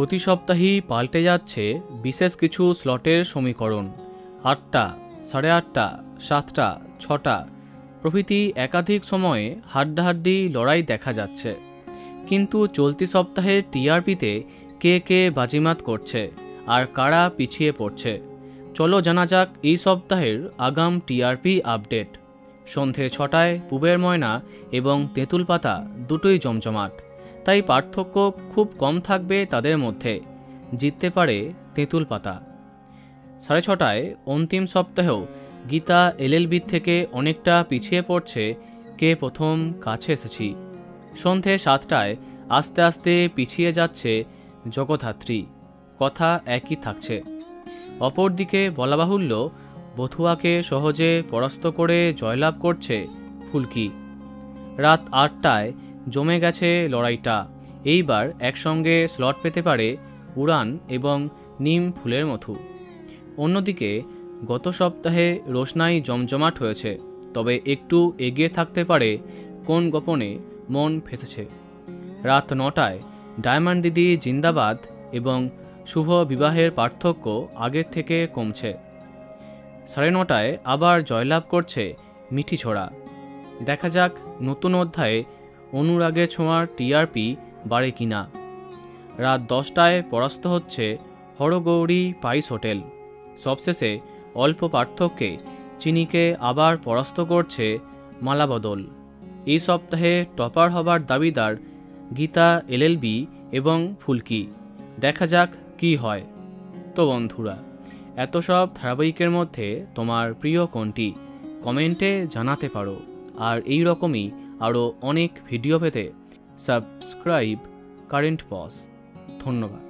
প্রতি সপ্তাহেই পাল্টে যাচ্ছে বিশেষ কিছু স্লটের সমীকরণ। 8টা, 8:30, 7টা, 6টা প্রভৃতি একাধিক সময়ে হাড্ডাহাড্ডি লড়াই দেখা যাচ্ছে। কিন্তু চলতি সপ্তাহের টিআরপিতে কে কে বাজিমাত করছে আর কারা পিছিয়ে পড়ছে, চলো জানা যাক এই সপ্তাহের আগাম টিআরপি আপডেট। সন্ধে 6টায় পুবের ময়না এবং তেঁতুল পাতা দুটোই জমজমাট, তাই পার্থক্য খুব কম থাকবে তাদের মধ্যে। জিততে পারে তেঁতুল পাতা। 6:30টায় অন্তিম সপ্তাহেও গীতা এলএলবি থেকে অনেকটা পিছিয়ে পড়ছে কে প্রথম কাছে এসেছি। সন্ধে 7টায় আস্তে আস্তে পিছিয়ে যাচ্ছে জগদ্ধাত্রী, কথা একই থাকছে। অপরদিকে বলা বাহুল্য বথুয়াকে সহজে পরাস্ত করে জয়লাভ করছে ফুলকি। রাত 8টায় জমে গেছে লড়াইটা। এইবার একসঙ্গে স্লট পেতে পারে উড়ান এবং নিম ফুলের মধু। অন্যদিকে গত সপ্তাহে রোশনাই জমজমাট হয়েছে, তবে একটু এগিয়ে থাকতে পারে কোন গোপনে মন ফেসেছে। রাত 9টায় ডায়মন্ড দিদি জিন্দাবাদ এবং শুভ বিবাহের পার্থক্য আগের থেকে কমছে। 9:30টায় আবার জয়লাভ করছে মিঠি ছোড়া। দেখা যাক নতুন অধ্যায়ে অনুরাগের ছোঁয়ার টিআরপি বাড়ে কিনা। রাত 10টায় পরাস্ত হচ্ছে হরগৌরী পাইস হোটেল। সবশেষে অল্প পার্থক্যে চিনিকে আবার পরাস্ত করছে মালাবদল। এই সপ্তাহে টপার হবার দাবিদার গীতা এলএলবি এবং ফুলকি। দেখা যাক কি হয়। তো বন্ধুরা, এত সব ধারাবাহিকের মধ্যে তোমার প্রিয় কোনটি কমেন্টে জানাতে পারো। আর এই রকমই আরও অনেক ভিডিও পেতে সাবস্ক্রাইব কারেন্ট পজ। ধন্যবাদ।